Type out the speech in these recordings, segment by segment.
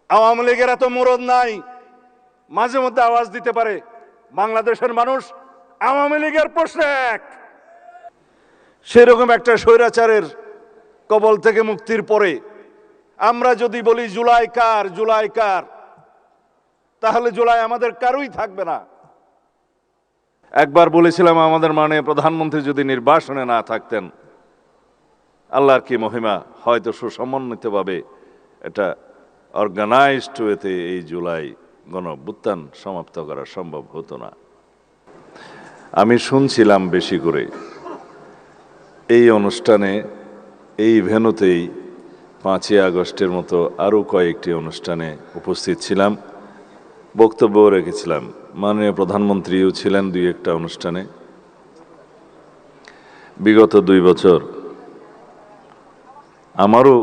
আওয়ামী লীগের এত মরদ নাই, মাঝে মধ্যে আওয়াজ দিতে পারে। বাংলাদেশের মানুষ আওয়ামী লীগের প্রশ্নে এক। সেরকম একটা স্বৈরাচারের কবল থেকে মুক্তির পরে আমরা যদি বলি জুলাই কার, জুলাই কার, তাহলে জুলাই আমাদের কারোই থাকবে না। একবার বলেছিলাম আমাদের মাননীয় প্রধানমন্ত্রী যদি নির্বাসনে না থাকতেন, আল্লাহর কি মহিমা, হয়তো সুসমন্বিতভাবে এটা অর্গানাইজড ওয়েতে এই জুলাই গণঅভ্যুত্থান সমাপ্ত করা সম্ভব হতো না। আমি শুনছিলাম বেশি করে এই অনুষ্ঠানে, এই ভেন্যুতেই 5ই আগস্টের মতো আরও কয়েকটি অনুষ্ঠানে উপস্থিত ছিলাম, বক্তব্যও রেখেছিলাম। মাননীয় প্রধানমন্ত্রীও ছিলেন 2-1টা অনুষ্ঠানে। বিগত 2 বছর, আমারও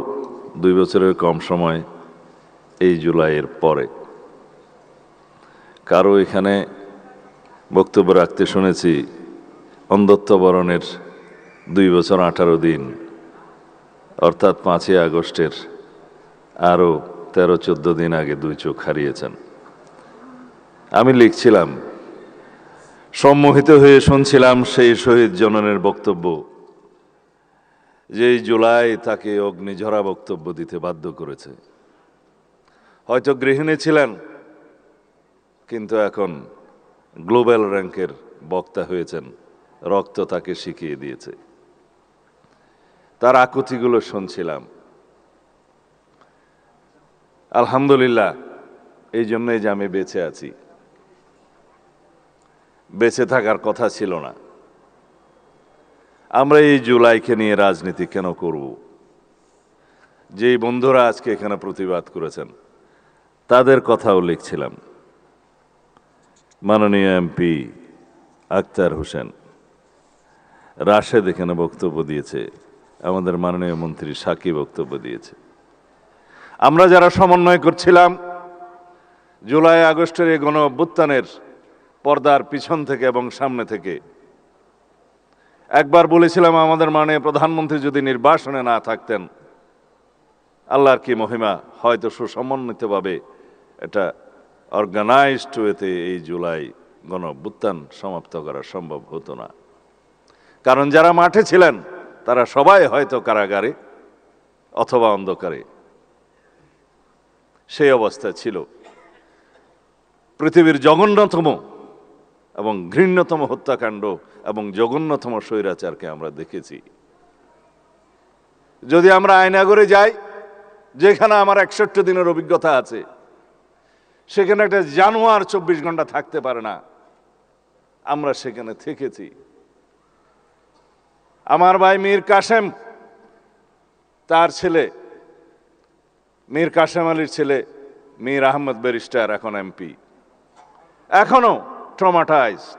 2 বছরের কম সময় এই জুলাইয়ের পরে কারো এখানে বক্তব্য রাখতে শুনেছি অন্ধত্ব বরণের 2 বছর 18 দিন, অর্থাৎ 5ই আগস্টের আরও 13-14 দিন আগে 2 চোখ হারিয়েছেন। আমি লিখছিলাম, সম্মোহিত হয়ে শুনছিলাম সেই শহীদ জননের বক্তব্য, যে জুলাই তাকে অগ্নিঝরা বক্তব্য দিতে বাধ্য করেছে। হয়তো গৃহিণী ছিলেন, কিন্তু এখন গ্লোবাল র্যাঙ্কের বক্তা হয়েছেন। রক্ত তাকে শিখিয়ে দিয়েছে। তার আকুতিগুলো শুনছিলাম। আলহামদুলিল্লাহ, এই জন্যই যে আমি বেঁচে আছি। বেঁচে থাকার কথা ছিল না। আমরা এই জুলাইকে নিয়ে রাজনীতি কেন করব? যেই বন্ধুরা আজকে এখানে প্রতিবাদ করেছেন তাদের কথাও লিখছিলাম। মাননীয় এমপি আক্তার হোসেন, রাশেদ এখানে বক্তব্য দিয়েছে, আমাদের মাননীয় মন্ত্রী সাকি বক্তব্য দিয়েছে। আমরা যারা সমন্বয় করছিলাম জুলাই আগস্টের এই গণ অভ্যুত্থানের পর্দার পিছন থেকে এবং সামনে থেকে, একবার বলেছিলাম আমাদের মাননীয় প্রধানমন্ত্রী যদি নির্বাসনে না থাকতেন, আল্লাহর কি মহিমা, হয়তো সুসমন্বিতভাবে এটা অর্গানাইজড ওয়েতে এই জুলাই গণ অভ্যুত্থান সমাপ্ত করা সম্ভব হতো না। কারণ যারা মাঠে ছিলেন তারা সবাই হয়তো কারাগারে অথবা অন্ধকারে। সেই অবস্থা ছিল। পৃথিবীর জঘন্যতম এবং ঘৃণ্যতম হত্যাকাণ্ড এবং জঘন্যতম স্বৈরাচারকে আমরা দেখেছি। যদি আমরা আয়নাগরে যাই, যেখানে আমার 61 দিনের অভিজ্ঞতা আছে, সেখানে একটা জানোয়ার 24 ঘন্টা থাকতে পারে না। আমরা সেখানে থেকেছি। আমার ভাই মীর কাসেম, তার ছেলে মীর কাসেম আলীর ছেলে মীর আহমদ ব্যারিস্টার, এখন এমপি, এখনো ট্রমাটাইজড।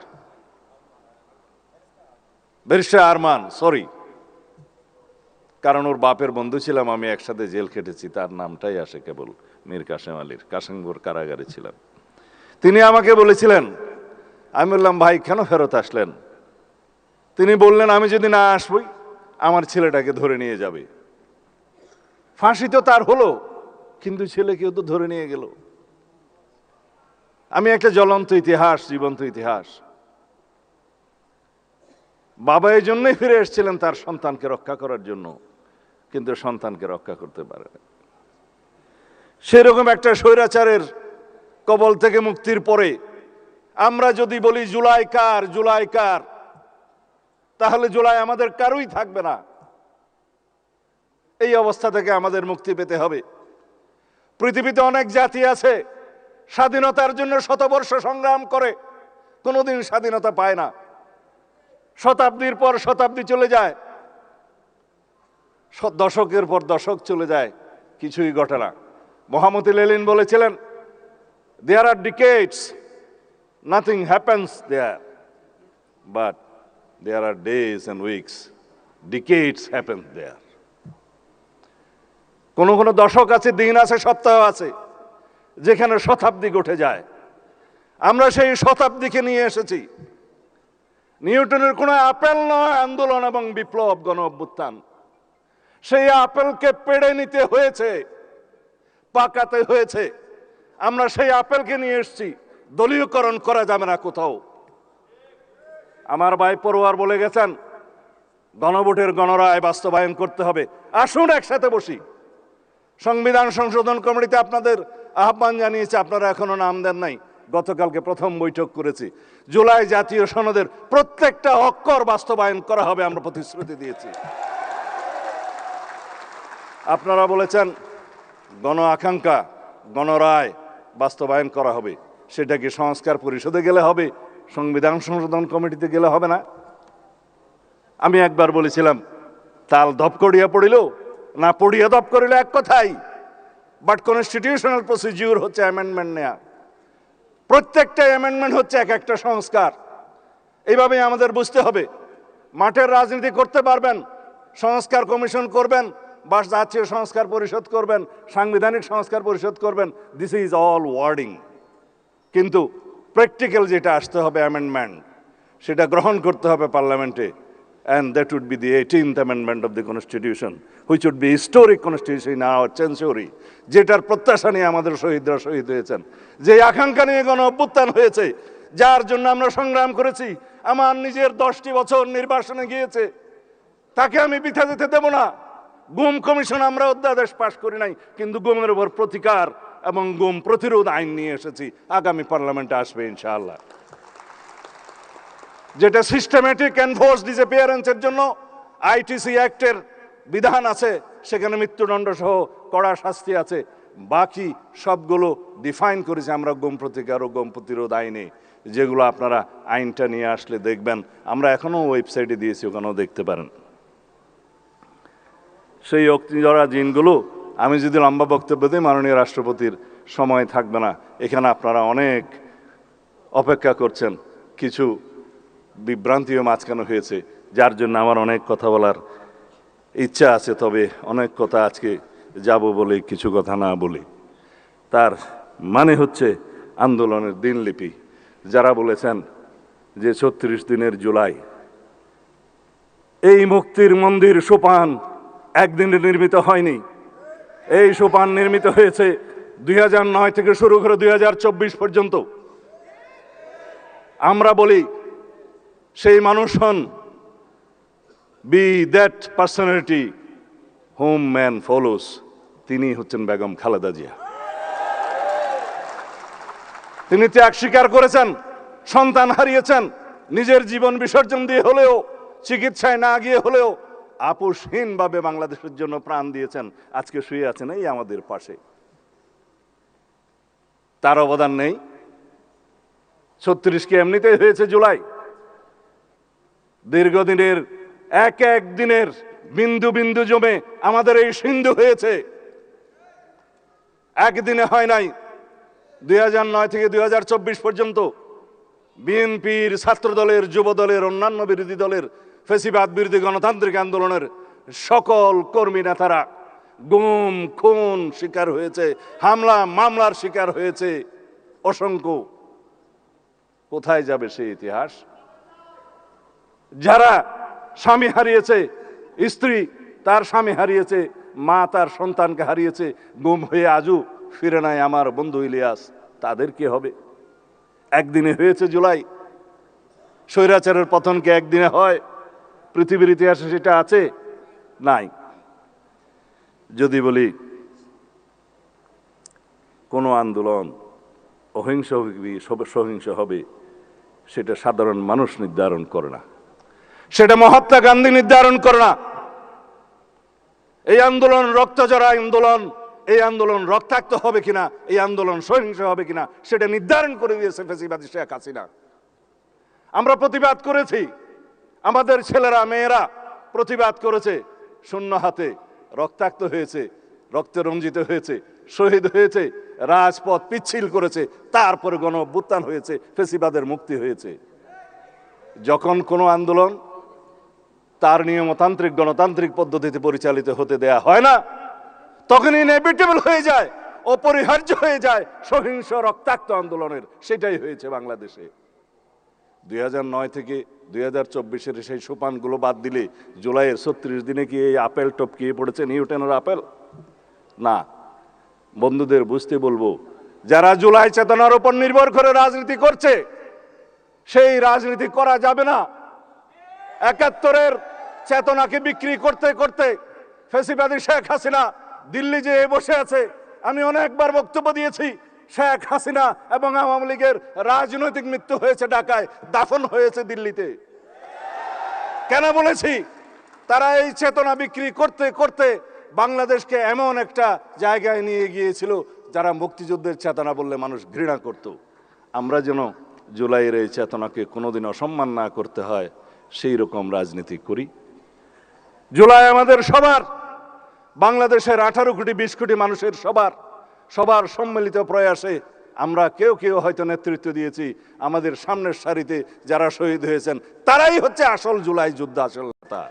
ব্যারিস্টার আরমান, সরি, কারণ ওর বাপের বন্ধু ছিলাম, আমি একসাথে জেল খেটেছি, তার নামটাই আসে কেবল মীর কাসেম আলীর। কাশিমপুর কারাগারে ছিলাম। তিনি আমাকে বলেছিলেন, আমি বললাম ভাই কেন ফেরত আসলেন? তিনি বললেন, আমি যদি না আসবই আমার ছেলেটাকে ধরে নিয়ে যাবে। ফাঁসি তো তার হলো, কিন্তু ছেলেকেও তো ধরে নিয়ে গেল। আমি একটা জ্বলন্ত ইতিহাস, জীবন্ত ইতিহাস। বাবা এই জন্যই ফিরে এসেছিলেন তার সন্তানকে রক্ষা করার জন্য, কিন্তু সন্তানকে রক্ষা করতে পারে না। সেরকম একটা স্বৈরাচারের কবল থেকে মুক্তির পরে আমরা যদি বলি জুলাই কার, জুলাই কার, তাহলে জুলাই আমাদের কারোই থাকবে না। এই অবস্থা থেকে আমাদের মুক্তি পেতে হবে। পৃথিবীতে অনেক জাতি আছে স্বাধীনতার জন্য শতবর্ষ সংগ্রাম করে, কোনোদিন স্বাধীনতা পায় না। শতাব্দীর পর শতাব্দী চলে যায়, দশকের পর দশক চলে যায়, কিছুই ঘটে না। মহামতি লেনিন বলেছিলেন, there are decades, nothing happens there, but there are days and weeks, decades happen there. কোন কোন দশক আছে, দিন আছে, সপ্তাহ আছে, যেখানে শতাব্দী ঘটে যায়। আমরা সেই শতাব্দীকে নিয়ে এসেছি। নিউটনের কোনো আপেল নয় আন্দোলন এবং বিপ্লব, গণ অভ্যুত্থান। সেই আপেলকে পেড়ে নিতে হয়েছে পাকাতে হয়েছে। আমরা সেই আপেলকে নিয়ে এসেছি, দলীয়করণ করা যাবে না কোথাও। আমার ভাই পড়ুয়ার বলে গেছেন গণভোটের গণরায় বাস্তবায়ন করতে হবে। আসুন একসাথে বসি। সংবিধান সংশোধন কমিটিতে আপনাদের আহ্বান জানিয়েছে, আপনারা এখনো নাম দেন নাই। গতকালকে প্রথম বৈঠক করেছি। জুলাই জাতীয় সনদের প্রত্যেকটা অক্ষর বাস্তবায়ন করা হবে, আমরা প্রতিশ্রুতি দিয়েছি। আপনারা বলেছেন গণ আকাঙ্ক্ষা গণরায় বাস্তবায়ন করা হবে, সেটা কি সংস্কার পরিষদে গেলে হবে, সংবিধান সংশোধন কমিটিতে গেলে হবে না? আমি একবার বলেছিলাম তাল ধপ করিয়া পড়িল না পড়িয়া ধপ করিল এক কথাই, বাট কনস্টিটিউশনাল প্রসিডিউর হচ্ছে অ্যামেন্ডমেন্ট নেয়া। প্রত্যেকটা অ্যামেন্ডমেন্ট হচ্ছে এক একটা সংস্কার। এইভাবে আমাদের বুঝতে হবে। মাঠের রাজনীতি করতে পারবেন, সংস্কার কমিশন করবেন, বা জাতীয় সংস্কার পরিষদ করবেন, সাংবিধানিক সংস্কার পরিষদ করবেন, দিস ইজ অল ওয়ার্ডিং। কিন্তু প্র্যাকটিক্যাল যেটা আসতে হবে অ্যামেন্ডমেন্ট, সেটা গ্রহণ করতে হবে পার্লামেন্টে। And that would be the 18th amendment of the Constitution, which would be historic constitution in our century, যেটার প্রত্যাশা নিয়ে আমাদের শহীদরা শহীদ হয়েছেন, যে আকাঙ্ক্ষা নিয়ে গণ অভ্যুত্থান হয়েছে, যার জন্য আমরা সংগ্রাম করেছি। আমার নিজের 10টি বছর নির্বাসনে গিয়েছে, তাকে আমি বৃথা যেতে দেব না। গুম কমিশন আমরা অধ্যাদেশ পাশ করি নাই, কিন্তু গুমের উপর প্রতিকার এবং গুম প্রতিরোধ আইন নিয়ে এসেছি। আগামী পার্লামেন্টে আসবে ইনশাআল্লাহ। যেটা সিস্টেমেটিক এনফোর্স ডিসঅ্যাপিয়ারেন্সের জন্য আইটিসি অ্যাক্টের বিধান আছে, সেখানে মৃত্যুদণ্ড সহ কড়া শাস্তি আছে। বাকি সবগুলো ডিফাইন করেছি আমরা গুম প্রতিকার ও গুম প্রতিরোধ আইনে, যেগুলো আপনারা আইনটা নিয়ে আসলে দেখবেন। আমরা এখনো ওয়েবসাইটে দিয়েছি, ওখানেও দেখতে পারেন। সেই অগ্নিঝরা জিনগুলো, আমি যদি লম্বা বক্তব্য দিই মাননীয় রাষ্ট্রপতির সময় থাকবে না। এখানে আপনারা অনেক অপেক্ষা করছেন, কিছু বিভ্রান্তিও মাঝখানে হয়েছে, যার জন্য আমার অনেক কথা বলার ইচ্ছা আছে। তবে অনেক কথা আজকে যাব বলে কিছু কথা না বলি। তার মানে হচ্ছে আন্দোলনের দিনলিপি। যারা বলেছেন যে 36 দিনের জুলাই, এই মুক্তির মন্দির সোপান একদিনে নির্মিত হয়নি। এই সোপান নির্মিত হয়েছে 2009 থেকে শুরু করে 2024 পর্যন্ত। আমরা বলি সেই মানুষ হন, be that personality whom man follows, তিনি হচ্ছেন বেগম খালেদা জিয়া। তিনি ত্যাগ স্বীকার করেছেন, সন্তান হারিয়েছেন, নিজের জীবন বিসর্জন দিয়ে হলেও, চিকিৎসায় না গিয়ে হলেও আপোষহীনভাবে বাংলাদেশের জন্য প্রাণ দিয়েছেন। আজকে শুয়ে আছেন এই আমাদের পাশে। তার অবদান নেই? 36 কি এমনিতেই হয়েছে জুলাই? দীর্ঘদিনের এক এক দিনের বিন্দু বিন্দু জমে আমাদের এই সিন্ধু হয়েছে, একদিনে হয় নাই। 2009 থেকে 2024 পর্যন্ত বিএনপির, ছাত্র দলের, যুব দলের, অন্যান্য বিরোধী দলের, ফ্যাসিবাদ বিরোধী গণতান্ত্রিক আন্দোলনের সকল কর্মী নেতারা গুম খুন শিকার হয়েছে, হামলা মামলার শিকার হয়েছে অসংখ্য। কোথায় যাবে সেই ইতিহাস? যারা স্বামী হারিয়েছে, স্ত্রী তার স্বামী হারিয়েছে, মা তার সন্তানকে হারিয়েছে, গুম হয়ে আজও ফিরে নাই আমার বন্ধু ইলিয়াস, তাদের কি হবে? একদিনে হয়েছে জুলাই। স্বৈরাচারের পতন কি একদিনে হয়? পৃথিবীর ইতিহাসে সেটা আছে? নাই। যদি বলি কোনো আন্দোলন অহিংস সহিংস হবে, সেটা সাধারণ মানুষ নির্ধারণ করে না, সেটা মহাত্মা গান্ধী নির্ধারণ করে না। এই আন্দোলন রক্তজরা আন্দোলন, এই আন্দোলন রক্তাক্ত হবে কিনা, এই আন্দোলন সহিংস হবে কিনা, সেটা নির্ধারণ করে দিয়েছে ফ্যাসিবাদী শেখ হাসিনা। আমরা প্রতিবাদ করেছি, আমাদের ছেলেরা মেয়েরা প্রতিবাদ করেছে, শূন্য হাতে রক্তাক্ত হয়েছে, রক্তে রঞ্জিত হয়েছে, শহীদ হয়েছে, রাজপথ পিচ্ছিল করেছে, তারপরে গণ অভ্যুত্থান হয়েছে, ফ্যাসিবাদের মুক্তি হয়েছে। যখন কোনো আন্দোলন তার নিয়মতান্ত্রিক গণতান্ত্রিক পদ্ধতিতে পরিচালিত হতে দেয়া হয় না, তখন ইনএভিটেবল হয়ে যায়, অপরিহার্য হয়ে যায় সহিংস রক্তাক্ত আন্দোলনের। সেটাই হয়েছে বাংলাদেশে। 2009 থেকে 2024-এর সেই সোপানগুলো বাদ দিলে জুলাইয়ের 36 দিনে কি এই আপেল টপকিয়ে পড়েছে নিউটনের আপেল? না। বন্ধুদের বুঝতে বলবো, যারা জুলাই চেতনার উপর নির্ভর করে রাজনীতি করছে, সেই রাজনীতি করা যাবে না। ৭১-এর চেতনাকে বিক্রি করতে করতে ফ্যাসিবাদী শেখ হাসিনা দিল্লি যে বসে আছে। আমি অনেকবার বক্তব্য দিয়েছি, শেখ হাসিনা এবং আওয়ামী লীগের রাজনৈতিক মৃত্যু হয়েছে ঢাকায়, দাফন হয়েছে দিল্লিতে। কেন বলেছি? তারা এই চেতনা বিক্রি করতে করতে বাংলাদেশকে এমন একটা জায়গায় নিয়ে গিয়েছিল যারা মুক্তিযুদ্ধের চেতনা বললে মানুষ ঘৃণা করত। আমরা যেন জুলাইয়ের এই চেতনাকে কোনোদিন অসম্মান না করতে হয় সেই রকম রাজনীতি করি। জুলাই আমাদের সবার, বাংলাদেশের 18 কোটি 20 কোটি মানুষের সবার সম্মিলিত প্রয়াসে আমরা কেউ কেউ হয়তো নেতৃত্ব দিয়েছি। আমাদের সামনের সারিতে যারা শহীদ হয়েছেন তারাই হচ্ছে আসল জুলাই যোদ্ধা, আসল নেতা।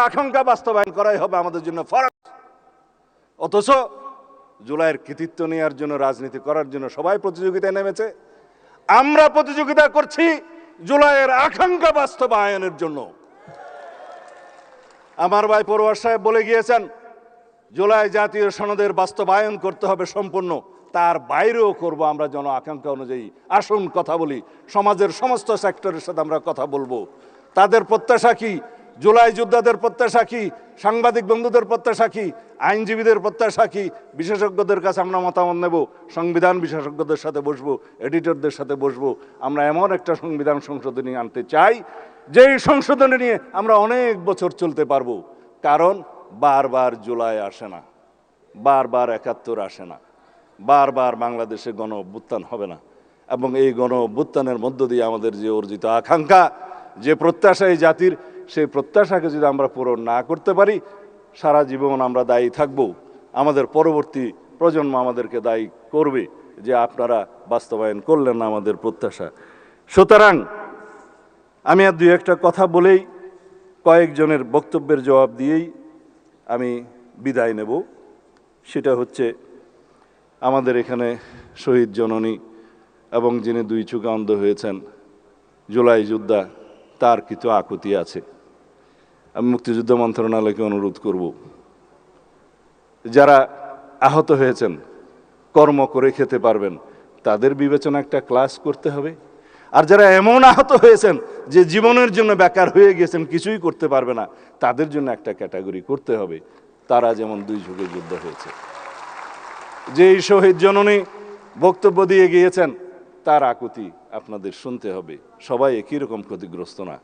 আকাঙ্ক্ষা বাস্তবায়ন করাই হবে আমাদের জন্য ফরজ। অথচ জুলাইয়ের কৃতিত্ব নেওয়ার জন্য, রাজনীতি করার জন্য সবাই প্রতিযোগিতায় নেমেছে। আমরা প্রতিযোগিতা করছি জুলাইয়ের আকাঙ্ক্ষা বাস্তবায়নের জন্য। আমার ভাই পরোয়ার সাহেব বলে গিয়েছেন, জুলাই জাতীয় সনদের বাস্তবায়ন করতে হবে সম্পূর্ণ, তার বাইরেও করব আমরা জন আকাঙ্ক্ষা অনুযায়ী। আসুন কথা বলি, সমাজের সমস্ত সেক্টরের সাথে আমরা কথা বলবো। তাদের প্রত্যাশা কি, জুলাই যোদ্ধাদের প্রত্যাশা কি, সাংবাদিক বন্ধুদের প্রত্যাশা কি, আইনজীবীদের প্রত্যাশা কি, বিশেষজ্ঞদের কাছে আমরা মতামত নেব, সংবিধান বিশেষজ্ঞদের সাথে বসবো, এডিটরদের সাথে বসবো। আমরা এমন একটা সংবিধান সংশোধনী আনতে চাই যেই সংশোধনী নিয়ে আমরা অনেক বছর চলতে পারবো। কারণ বারবার জুলাই আসে না, বারবার ৭১ আসে না, বারবার বাংলাদেশে গণ অভ্যুত্থান হবে না। এবং এই গণ অভ্যুত্থানের মধ্য দিয়ে আমাদের যে অর্জিত আকাঙ্ক্ষা, যে প্রত্যাশা এই জাতির, সেই প্রত্যাশাকে যদি আমরা পূরণ না করতে পারি, সারা জীবন আমরা দায়ী থাকব। আমাদের পরবর্তী প্রজন্ম আমাদেরকে দায়ী করবে যে আপনারা বাস্তবায়ন করলেন না আমাদের প্রত্যাশা। সুতরাং আমি আর দুই একটা কথা বলেই, কয়েকজনের বক্তব্যের জবাব দিয়েই আমি বিদায় নেব। সেটা হচ্ছে, আমাদের এখানে শহীদ জননী এবং যিনি 2 চোখে অন্ধ হয়েছেন, জুলাই যোদ্ধা, তার কিছু আকুতি আছে। আমি মুক্তিযুদ্ধ মন্ত্রণালয়কে অনুরোধ করব, যারা আহত হয়েছেন, কর্ম করে খেতে পারবেন, তাদের বিবেচনা একটা ক্লাস করতে হবে। আর যারা এমন আহত হয়েছেন যে জীবনের জন্য বেকার হয়ে গেছেন, কিছুই করতে পারবে না, তাদের জন্য একটা ক্যাটাগরি করতে হবে। তারা যেমন 2 যুগে যুদ্ধ হয়েছে। যেই শহীদ জননী বক্তব্য দিয়ে গিয়েছেন, তার আকুতি আপনাদের শুনতে হবে। সবাই একই রকম ক্ষতিগ্রস্ত না।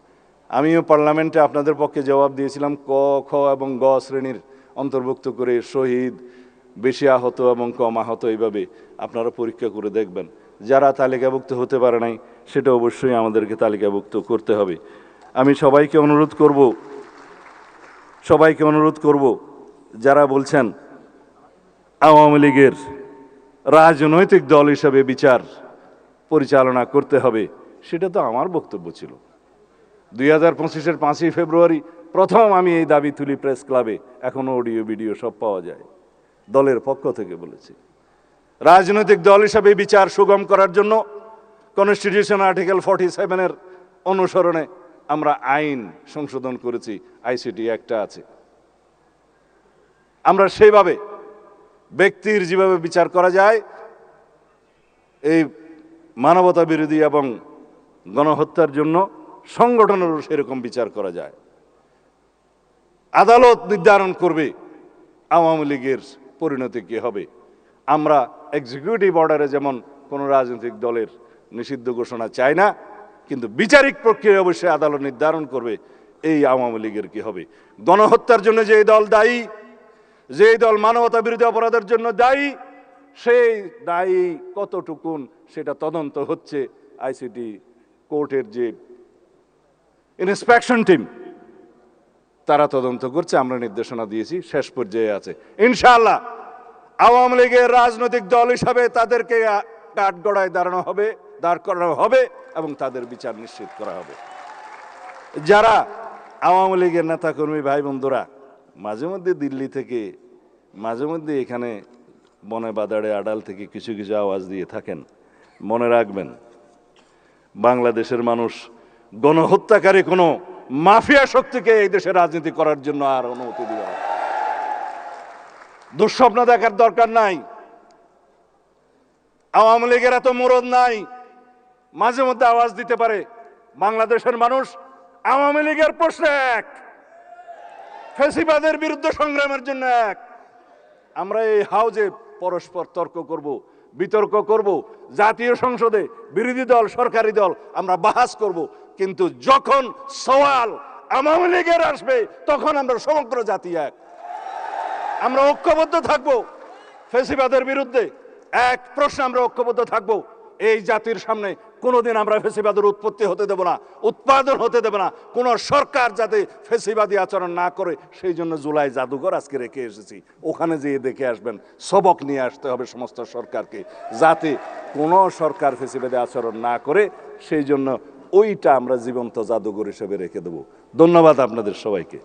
আমিও পার্লামেন্টে আপনাদের পক্ষে জবাব দিয়েছিলাম, ক, খ এবং গ শ্রেণীর অন্তর্ভুক্ত করে শহীদ, বেশি আহত এবং কম আহত, এইভাবে আপনারা পরীক্ষা করে দেখবেন। যারা তালিকাভুক্ত হতে পারে নাই, সেটা অবশ্যই আমাদেরকে তালিকাভুক্ত করতে হবে। আমি সবাইকে অনুরোধ করব, যারা বলছেন আওয়ামী লীগের রাজনৈতিক দল হিসাবে বিচার পরিচালনা করতে হবে, সেটা তো আমার বক্তব্য ছিল। 2025-এর 5ই ফেব্রুয়ারি প্রথম আমি এই দাবি তুলি প্রেস ক্লাবে, এখনো অডিও ভিডিও সব পাওয়া যায়। দলের পক্ষ থেকে বলেছি, রাজনৈতিক দল হিসাবে বিচার সুগম করার জন্য কনস্টিটিউশন আর্টিকেল 47-এর অনুসরণে আমরা আইন সংশোধন করেছি, আইসিটি একটা আছে। আমরা সেইভাবে ব্যক্তির যেভাবে বিচার করা যায়, এই মানবতা বিরোধী এবং গণহত্যার জন্য সংগঠনেরও সেরকম বিচার করা যায়। আদালত নির্ধারণ করবে আওয়ামী লীগের পরিণতি কি হবে। আমরা এক্সিকিউটিভ অর্ডারে যেমন কোনো রাজনৈতিক দলের নিষিদ্ধ ঘোষণা চাই না, কিন্তু বিচারিক প্রক্রিয়া অবশ্যই আদালত নির্ধারণ করবে এই আওয়ামী লীগের কি হবে। গণহত্যার জন্য যে দল দায়ী, যে দল মানবতা বিরোধী অপরাধের জন্য দায়ী, সেই দায়ী কতটুকুন সেটা তদন্ত হচ্ছে। আইসিটি কোর্টের যে ইন্সপেকশন টিম, তারা তদন্ত করছে, আমরা নির্দেশনা দিয়েছি, শেষ পর্যায়ে আছে। ইনশাআল্লাহ আওয়ামী লীগের রাজনৈতিক দল হিসাবে তাদেরকে কাঠগড়ায় দাঁড় করানো হবে এবং তাদের বিচার নিশ্চিত করা হবে। যারা আওয়ামী লীগের নেতাকর্মী ভাই বন্ধুরা মাঝে মধ্যে দিল্লি থেকে, মাঝে মধ্যে এখানে বনে বাদাড়ে আড়াল থেকে কিছু কিছু আওয়াজ দিয়ে থাকেন, মনে রাখবেন, বাংলাদেশের মানুষ গণহত্যাকারী কোনো মাফিয়া শক্তিকে এই দেশে রাজনীতি করার জন্য আর অনুমতি দিবে না। দুঃস্বপ্ন দেখার দরকার নাই। আওয়ামী লীগের এত মুরদ নাই, মাঝে মধ্যে আওয়াজ দিতে পারে। বাংলাদেশের মানুষ আওয়ামী লীগের প্রশ্নে এক, ফ্যাসিবাদের বিরুদ্ধে সংগ্রামের জন্য এক। আমরা এই হাউজে পরস্পর তর্ক করব, বিতর্ক করব, জাতীয় সংসদে বিরোধী দল সরকারি দল আমরা বাহাস করব, কিন্তু যখন সওয়াল আওয়ামী লীগের আসবে তখন আমরা সমগ্র জাতি এক। আমরা ঐক্যবদ্ধ থাকবো ফ্যাসিবাদের বিরুদ্ধে। এক প্রশ্নে আমরা ঐক্যবদ্ধ থাকবো, এই জাতির সামনে কোনোদিন আমরা ফ্যাসিবাদের উৎপত্তি হতে দেব না, উৎপাদন হতে দেব না। কোন সরকার যাতে ফ্যাসিবাদী আচরণ না করে সেই জন্য জুলাই জাদুঘর আজকে রেখে এসেছি। ওখানে যেয়ে দেখে আসবেন, সবক নিয়ে আসতে হবে সমস্ত সরকারকে, যাতে কোনো সরকার ফ্যাসিবাদী আচরণ না করে। সেই জন্য ওইটা আমরা জীবন্ত জাদুঘর হিসেবে রেখে দেব। ধন্যবাদ আপনাদের সবাইকে।